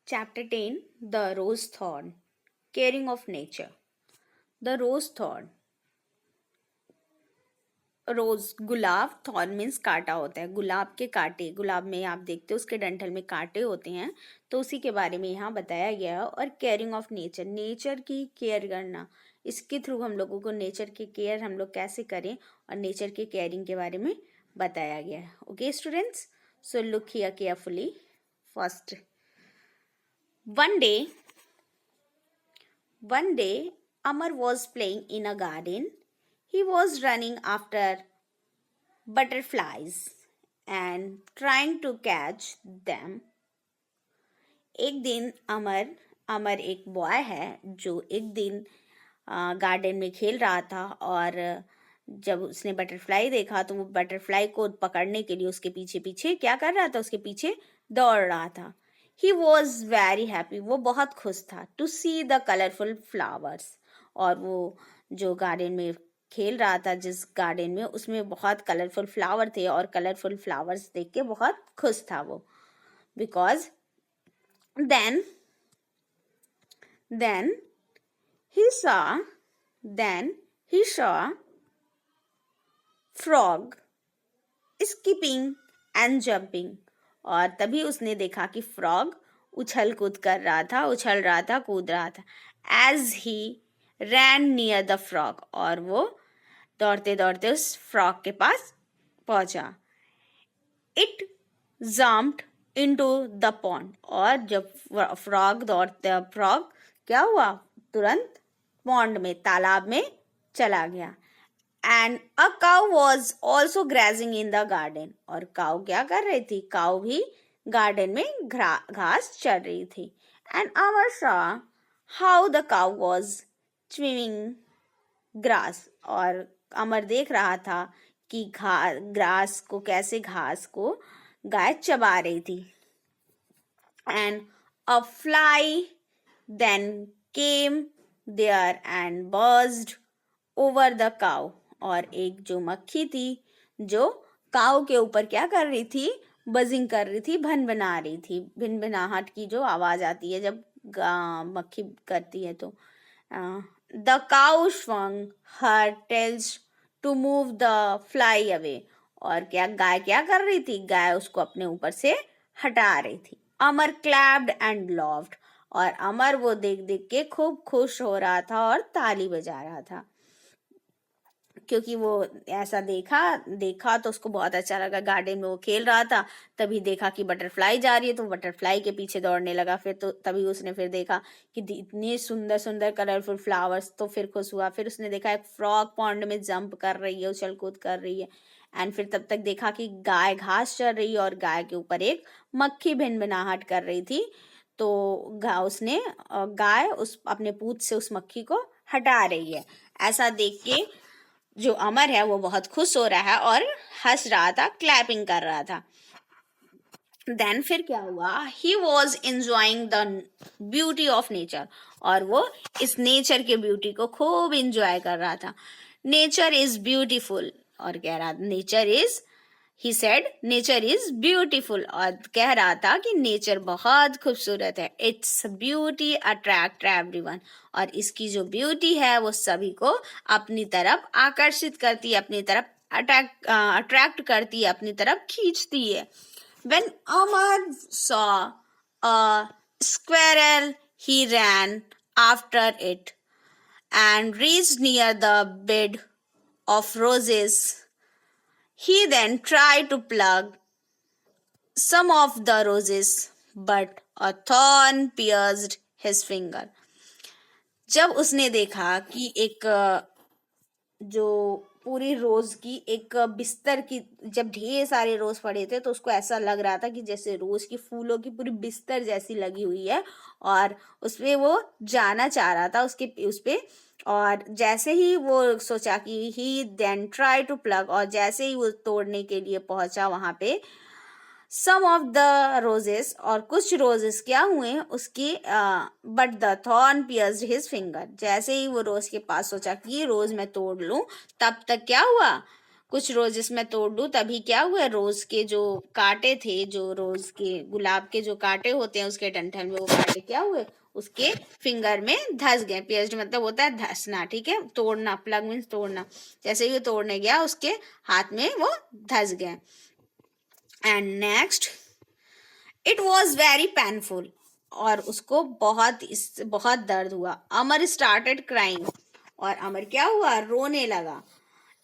Chapter 10 The Rose Thorn Caring of Nature. The Rose Thorn. Rose गुलाब, thorn means कांटा होता है, गुलाब के कांटे, गुलाब में आप देखते हो उसके डंठल में कांटे होते हैं, तो उसी के बारे में यहाँ बताया गया है। और केयरिंग ऑफ नेचर, नेचर की केयर करना, इसके थ्रू हम लोगों को नेचर की केयर हम लोग कैसे करें और नेचर की केयरिंग के बारे में बताया गया है। Okay students, so look here carefully. First, one day Amar was playing in a garden. He was running after butterflies and trying to catch them. एक दिन अमर एक बॉय है जो एक दिन गार्डन में खेल रहा था, और जब उसने बटरफ्लाई देखा तो वो बटरफ्लाई को पकड़ने के लिए उसके पीछे पीछे क्या कर रहा था, उसके पीछे दौड़ रहा था। He was very happy, वो बहुत खुश था, to see the colorful flowers, और वो जो गार्डन में खेल रहा था, जिस गार्डन में, उसमें बहुत कलरफुल फ्लावर थे और कलरफुल फ्लावर्स देख के बहुत खुश था वो। Because then he saw frog skipping and jumping, और तभी उसने देखा कि फ्रॉग उछल कूद कर रहा था, उछल रहा था, कूद रहा था। As he ran near the frog, और वो दौड़ते दौड़ते उस फ्रॉग के पास पहुंचा। It jumped into the pond, और जब फ्रॉग क्या हुआ, तुरंत पॉन्ड में, तालाब में चला गया। And a cow was also grazing in the garden, और काऊ क्या कर रही थी, काऊ भी गार्डन में घास चर रही थी। And Amar saw how the cow was chewing grass, और अमर देख रहा था कि घास को गाय चबा रही थी। And a fly then came there and buzzed over the cow, और एक जो मक्खी थी जो काऊ के ऊपर क्या कर रही थी, बजिंग कर रही थी, भनभना रही थी। भिनभिनाहट की जो आवाज आती है जब मक्खी करती है तो। The cow swung her tails to move the fly away, और गाय क्या कर रही थी, गाय उसको अपने ऊपर से हटा रही थी। अमर clapped and laughed, और अमर वो देख देख के खूब खुश हो रहा था और ताली बजा रहा था, क्योंकि वो ऐसा देखा तो उसको बहुत अच्छा लगा। गार्डन में वो खेल रहा था, तभी देखा कि बटरफ्लाई जा रही है, तो बटरफ्लाई के पीछे दौड़ने लगा। फिर तो तभी उसने फिर देखा कि इतने सुंदर सुंदर कलरफुल फ्लावर्स, तो फिर खुश हुआ। फिर उसने देखा एक फ्रॉग पॉन्ड में जंप कर रही है, उछल कूद कर रही है। एंड फिर तब तक देखा कि गाय घास चर रही है और गाय के ऊपर एक मक्खी भिनभिनाहट कर रही थी, तो गाय उस अपने पूंछ से उस मक्खी को हटा रही है। ऐसा देख के जो अमर है वो बहुत खुश हो रहा है और हंस रहा था, क्लैपिंग कर रहा था। देन फिर क्या हुआ, he was enjoying the beauty of nature, और वो इस नेचर के ब्यूटी को खूब एंजॉय कर रहा था। नेचर इज ब्यूटीफुल, और कह रहा he said nature is beautiful, और कह रहा था कि नेचर बहुत खूबसूरत है। Its beauty attract everyone, और इसकी जो ब्यूटी है वो सभी को अपनी तरफ आकर्षित करती है, अपनी तरफ अट्रैक्ट करती है, अपनी तरफ खींचती है। When Amar saw a squirrel, he ran after it and reached near the bed of roses. He then tried to pluck some of the roses, but a thorn pierced his finger. जब उसने देखा कि एक जो पूरी रोज की एक बिस्तर की, जब ढेर सारे रोज पड़े थे तो उसको ऐसा लग रहा था कि जैसे रोज की फूलों की पूरी बिस्तर जैसी लगी हुई है, और उसपे वो जाना चाह रहा था उसपे। और जैसे ही वो सोचा कि ही देन ट्राई टू प्लग, और जैसे ही वो तोड़ने के लिए पहुंचा वहां पे, सम ऑफ द रोजेस, और कुछ रोजेस क्या हुए उसके, but the thorn pierced his finger. जैसे ही वो रोज के पास सोचा कि ये रोज मैं तोड़ लूं, तब तक क्या हुआ, कुछ रोजेस में तोड़ दूं, तभी क्या हुआ, रोज के जो कांटे थे, जो रोज के गुलाब के जो कांटे होते हैं उसके डंठल में, वो कांटे क्या हुए, उसके फिंगर में धस गए। पियर्स्ड मतलब होता है धसना, ठीक है, तोड़ना, प्लग मीन्स तोड़ना। जैसे ही वो तोड़ने गया उसके हाथ में वो धस गए। And next, it was very painful, और उसको बहुत दर्द हुआ। अमर स्टार्टेड क्राइंग, और अमर क्या हुआ, रोने लगा।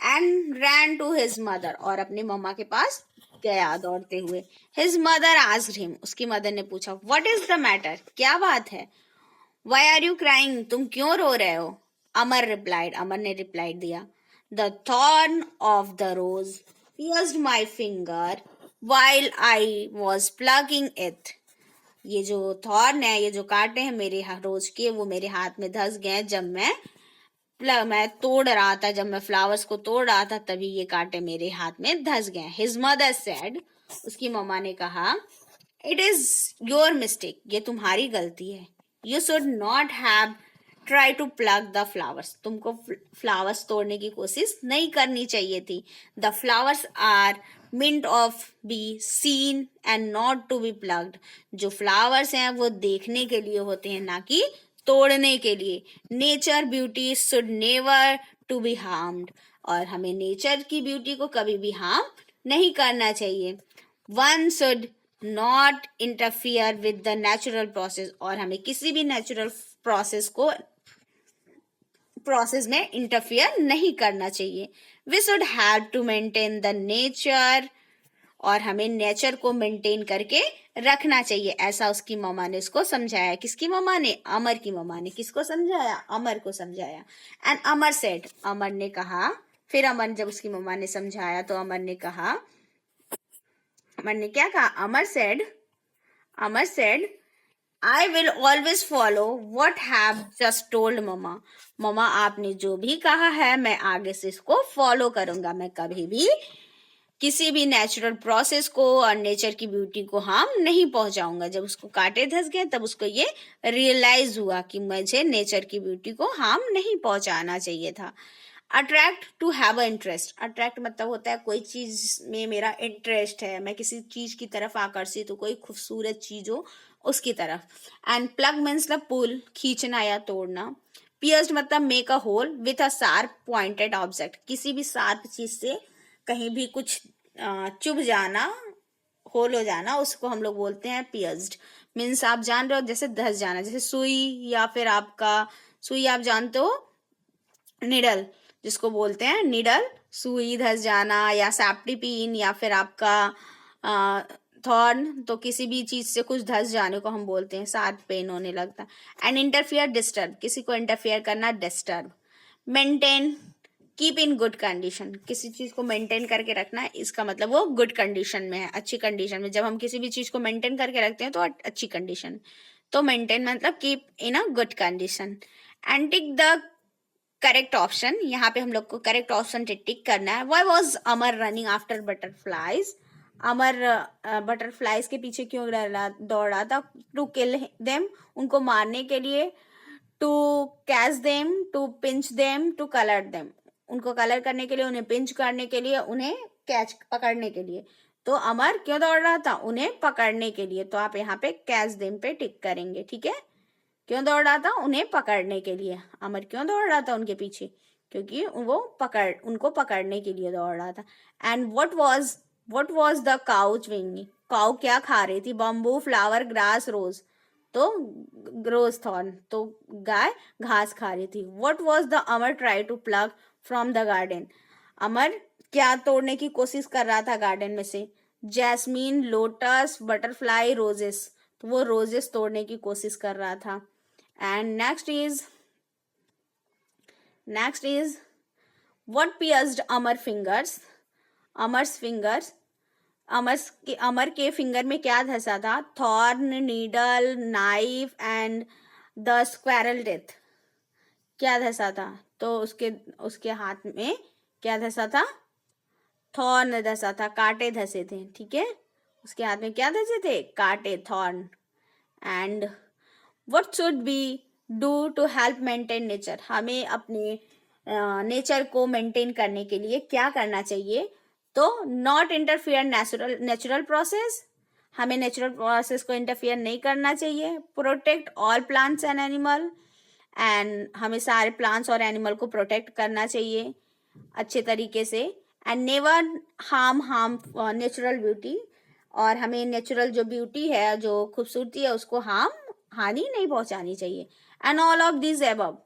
And ran to his mother, और अपनी मम्मा के पास गया दौड़ते हुए। हिज मदर आस्क्ड हिम, उसकी मदर ने पूछा, व्हाट इज द मैटर, क्या बात है। वाई आर यू क्राइंग, तुम क्यों रो रहे हो। अमर रिप्लाइड, अमर ने रिप्लाई दिया, the thorn of the rose pierced my finger while I was plugging it. ये जो थॉर्न है, ये जो कांटे हैं मेरे रोज के, वो मेरे हाथ में धस गए जब मैं तोड़ रहा था, जब मैं फ्लावर्स को तोड़ रहा था, तभी ये कांटे मेरे हाथ में धस गए। हिज मदर सेड, उसकी मम्मा ने कहा, इट इज योर मिस्टेक, ये तुम्हारी गलती है। You should not have try to plug the flowers, तुमको फ्लावर्स तोड़ने की कोशिश नहीं करनी चाहिए थी। The flowers are meant of be seen and not to be plugged, जो फ्लावर्स हैं वो देखने के लिए होते हैं, ना कि तोड़ने के लिए। Nature beauty should never to be harmed, और हमें नेचर की ब्यूटी को कभी भी हार्म नहीं करना चाहिए। One should not interfere with the natural process, और हमें किसी भी नेचुरल प्रोसेस में इंटरफियर नहीं करना चाहिए। We should have to maintain the nature, और हमें नेचर को मेंटेन करके रखना चाहिए, ऐसा उसकी मम्मा ने उसको समझाया। किसकी मम्मा ने, अमर की मम्मा ने। किसको समझाया, अमर को समझाया। एंड अमर सेड, अमर ने कहा, फिर अमर जब उसकी मम्मा ने समझाया तो अमर ने कहा, अमर ने क्या कहा, Amar said I will always follow what have just told mamma, mamma आपने जो भी कहा है मैं आगे से इसको फॉलो करूंगा। मैं कभी भी किसी भी नेचुरल प्रोसेस को और नेचर की ब्यूटी को हार्म नहीं पहुंचाऊंगा। जब उसको कांटे धस गए तब उसको ये रियलाइज हुआ कि मुझे नेचर की ब्यूटी को हार्म नहीं पहुंचाना चाहिए था। Attract to have a interest, attract मतलब होता है कोई चीज में मेरा इंटरेस्ट है, मैं किसी चीज की तरफ आकर्षित हूँ, कोई खूबसूरत चीज हो उसकी तरफ। एंड प्लग मीन्स द पुल, खींचना या तोड़ना। पियर्स्ड मतलब make a whole with a sharp pointed object, किसी भी शार्प चीज से कहीं भी कुछ चुभ जाना, होल हो जाना, उसको हम लोग बोलते हैं पियर्स्ड। मीन्स आप जान रहे हो, जैसे धस जाना, जैसे सुई, या फिर आपका सुई आप जानते हो, निडल जिसको बोलते हैं, निडल, सुई धस जाना, या सैप्टी पिन, या फिर आपका थॉर्न, तो किसी भी चीज से कुछ धस जाने को हम बोलते हैं, शार्प पेन होने लगता है। एंड इंटरफियर डिस्टर्ब, किसी को इंटरफियर करना, disturb. Maintain, keep in good condition, किसी चीज को मेंटेन करके रखना, इसका मतलब वो गुड कंडीशन में है, अच्छी कंडीशन में। जब हम किसी भी चीज को मेंटेन करके रखते हैं तो अच्छी कंडीशन, तो मेंटेन मतलब keep in a good condition. And tick the correct option, यहाँ पे हम लोग को करेक्ट ऑप्शन टिक करना है। Why was Amar running after butterflies, Amar butterflies के पीछे क्यों दौड़ रहा था। टू किल देम, उनको मारने के लिए। To catch them, to pinch them, to colour them, उनको कलर करने के लिए, उन्हें पिंच करने के लिए, उन्हें कैच पकड़ने के लिए। तो अमर क्यों दौड़ रहा था, उन्हें पकड़ने के लिए, तो आप यहाँ पे कैच देम पे टिक करेंगे, ठीक है। क्यों दौड़ रहा था, उन्हें पकड़ने के लिए। अमर क्यों दौड़ रहा था उनके पीछे, क्योंकि वो उनको पकड़ने के लिए दौड़ रहा था। And what was the cow chewing, cow क्या खा रही थी, बम्बू, फ्लावर, ग्रास, रोज, तो रोज थॉर्न, तो गाय घास खा रही थी। What was the Amar try to pluck from the garden, Amar क्या तोड़ने की कोशिश कर रहा था गार्डन में से, जैस्मीन, लोटस, बटरफ्लाई, रोजेस, तो वो रोजेस तोड़ने की कोशिश कर रहा था। And next is what pierced Amar fingers, Amar के फिंगर में क्या धंसा था, thorn, needle, knife and the squirrel teeth, क्या धंसा था, तो उसके हाथ में क्या धंसा था, थॉर्न धंसा था, कांटे धंसे थे, ठीक है, उसके हाथ में क्या धंसे थे, कांटे, thorn. And what should be do to help maintain nature, हमें अपने नेचर को मेंटेन करने के लिए क्या करना चाहिए? तो नॉट इंटरफियर नेचुरल प्रोसेस, हमें नेचुरल प्रोसेस को इंटरफियर नहीं करना चाहिए. Protect all plants and animal, and हमें सारे प्लांट्स और एनिमल को प्रोटेक्ट करना चाहिए अच्छे तरीके से. And never harm natural beauty, और हमें नेचुरल जो ब्यूटी है, जो खूबसूरती है, उसको हानि नहीं पहुंचानी चाहिए. And all of this above,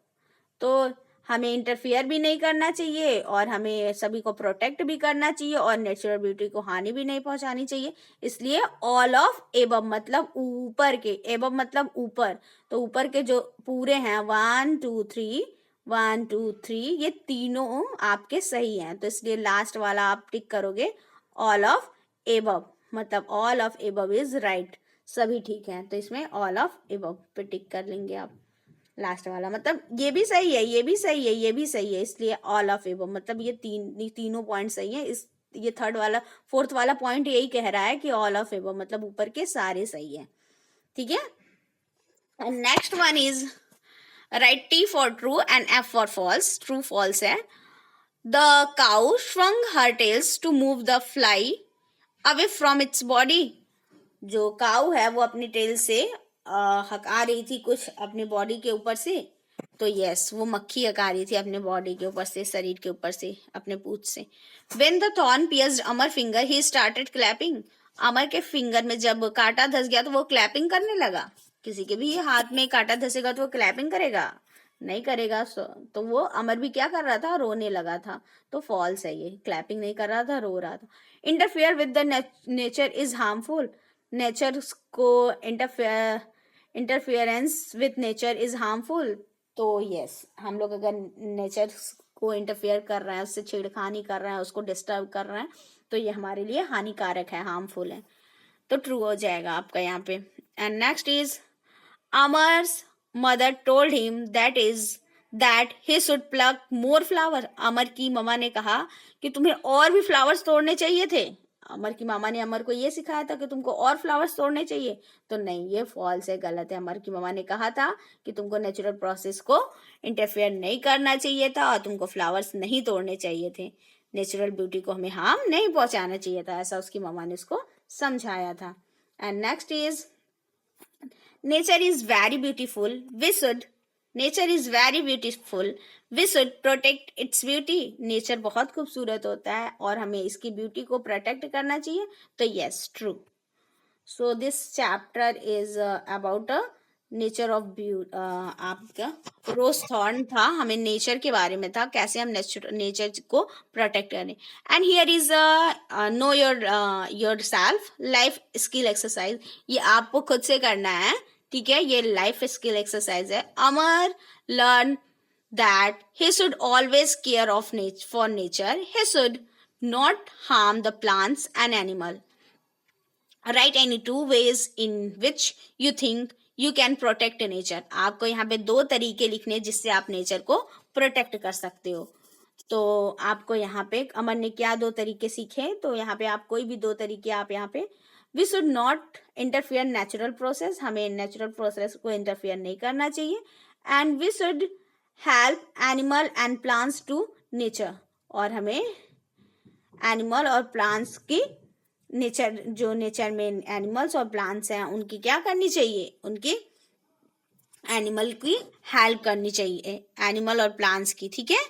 तो हमें इंटरफियर भी नहीं करना चाहिए और हमें सभी को प्रोटेक्ट भी करना चाहिए और नेचुरल ब्यूटी को हानि भी नहीं पहुंचानी चाहिए. इसलिए ऑल ऑफ एबव मतलब ऊपर के, एबव मतलब ऊपर, तो ऊपर के जो पूरे हैं 1 2 3 1 2 3, ये तीनों आपके सही हैं. तो इसलिए लास्ट वाला आप टिक करोगे, ऑल ऑफ एबव, मतलब all of above is right, सभी ठीक है. तो इसमें ऑल ऑफ एबव पे टिक कर लेंगे आप. लास्ट वाला मतलब ये भी सही है, ये भी सही है, ये भी सही है, इसलिए ऑल ऑफ एबव मतलब ये तीनों पॉइंट सही है. इस ये फोर्थ वाला पॉइंट यही कह रहा है कि ऑल ऑफ एबव मतलब ऊपर के सारे सही है. ठीक है. And next one is right T for true and F for false. True false है. The cow swung her tails to move the fly away from its body. जो काउ है वो अपनी टेल से हका रही थी कुछ अपने बॉडी के ऊपर से. तो यस, वो मक्खी हका रही थी अपने बॉडी के ऊपर से, शरीर के ऊपर से, अपने पूंछ से. When the thorn pierced Amar finger he started clapping. अमर के फिंगर में जब कांटा धस गया तो वो क्लैपिंग करने लगा. किसी के भी हाथ में कांटा धसेगा तो वो क्लैपिंग करेगा? नहीं करेगा. तो वो अमर भी क्या कर रहा था? रोने लगा था. तो फॉल्स है ये, क्लैपिंग नहीं कर रहा था, रो रहा था. Interfere with the nature is harmful. Nature को interference with nature is harmful. तो यस, हम लोग अगर नेचर को इंटरफेयर कर रहे हैं, उससे छेड़खानी कर रहे हैं, उसको डिस्टर्ब कर रहे हैं, तो ये हमारे लिए हानिकारक है, हार्मफुल है. तो ट्रू हो जाएगा आपका यहाँ पे. And next is Amar's mother told him that he should pluck more flower. Amar की ममा ने कहा कि तुम्हें और भी फ्लावर्स तोड़ने चाहिए थे. अमर की मामा ने अमर को ये सिखाया था कि तुमको और फ्लावर्स तोड़ने चाहिए. तो नहीं, ये फॉल्स है, गलत है. अमर की मामा ने कहा था कि तुमको नेचुरल प्रोसेस को इंटरफेयर नहीं करना चाहिए था और तुमको फ्लावर्स नहीं तोड़ने चाहिए थे. नेचुरल ब्यूटी को हमें हार्म नहीं पहुंचाना चाहिए था, ऐसा उसकी मामा ने उसको समझाया था. And next is nature is very beautiful. Nature is very beautiful. We should protect its beauty. Nature बहुत खूबसूरत होता है और हमें इसकी ब्यूटी को प्रोटेक्ट करना चाहिए. तो yes, true. So this chapter is about nature of आपका रोज थॉर्न था, हमें नेचर के बारे में था, कैसे हम नेचर को प्रोटेक्ट करें. And here is know your self life skill exercise. ये आपको खुद से करना है. ठीक है, ये लाइफ स्किल एक्सरसाइज है. अमर learn that he should always care for nature. He should not harm the plants and animal. Write any 2 ways in which you think you can protect nature. आपको यहाँ पे 2 तरीके लिखने जिससे आप नेचर को protect कर सकते हो. तो आपको यहाँ पे अमर ने क्या 2 तरीके सीखे, तो यहाँ पे आप कोई भी 2 तरीके आप यहाँ पे. We should not interfere natural process. हमें नेचुरल प्रोसेस को इंटरफियर नहीं करना चाहिए. And we should help animal and plants to nature. और हमें एनिमल और प्लांट्स की जो नेचर में एनिमल्स और प्लांट्स हैं उनकी क्या करनी चाहिए? उनकी एनिमल की हेल्प करनी चाहिए, एनिमल और प्लांट्स की. ठीक है,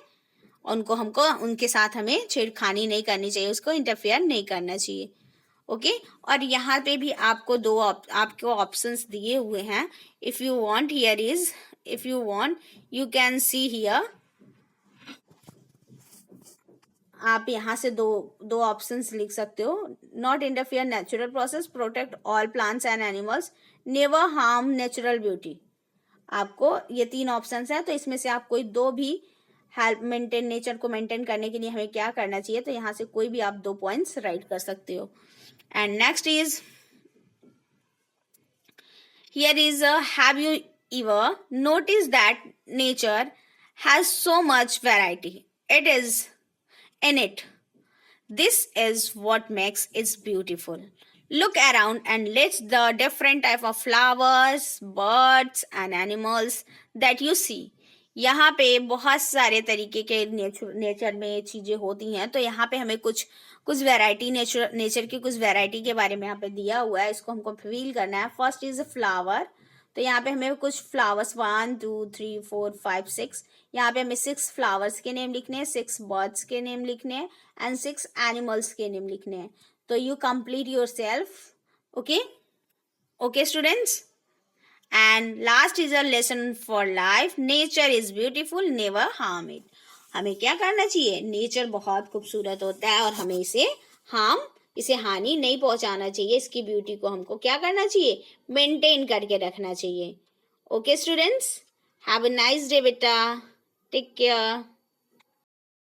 हमको उनके साथ हमें छेड़खानी नहीं करनी चाहिए, उसको इंटरफेयर नहीं करना चाहिए. ओके. और यहाँ पे भी आपको आपको ऑप्शंस दिए हुए हैं. If you want, here is, if you want you can see here. आप यहाँ से दो ऑप्शंस लिख सकते हो. Not interfere natural process, protect all plants and animals, never harm natural beauty. आपको ये 3 ऑप्शंस हैं, तो इसमें से आप कोई 2 भी हेल्प नेचर को मेंटेन करने के लिए हमें क्या करना चाहिए, तो यहाँ से कोई भी आप 2 पॉइंट्स राइट कर सकते हो. And next is here is have you ever notice that nature has so much variety it is in it. This is what makes it beautiful. Look around and let the different type of flowers, birds and animals that you see. यहाँ पे बहुत सारे तरीके के nature में चीजें होती हैं, तो यहाँ पे हमें कुछ कुछ वैरायटी नेचर की कुछ वैरायटी के बारे में यहाँ पे दिया हुआ है, इसको हमको फील करना है। फर्स्ट इज अ फ्लावर, तो यहाँ पे हमें कुछ फ्लावर्स 1 2 3 4 5 6, यहाँ पे हमें 6 फ्लावर्स के नेम लिखने हैं, 6 बर्ड्स के नेम लिखने हैं एंड 6 एनिमल्स के नेम लिखने हैं। तो you complete your self. Okay okay students, and last is a lesson for life, nature is beautiful, never harm it. हमें क्या करना चाहिए, नेचर बहुत खूबसूरत होता है और हमें इसे हानि नहीं पहुंचाना चाहिए। इसकी ब्यूटी को हमको क्या करना चाहिए, मेंटेन करके रखना चाहिए। Okay students, have a nice day बेटा, टेक केयर।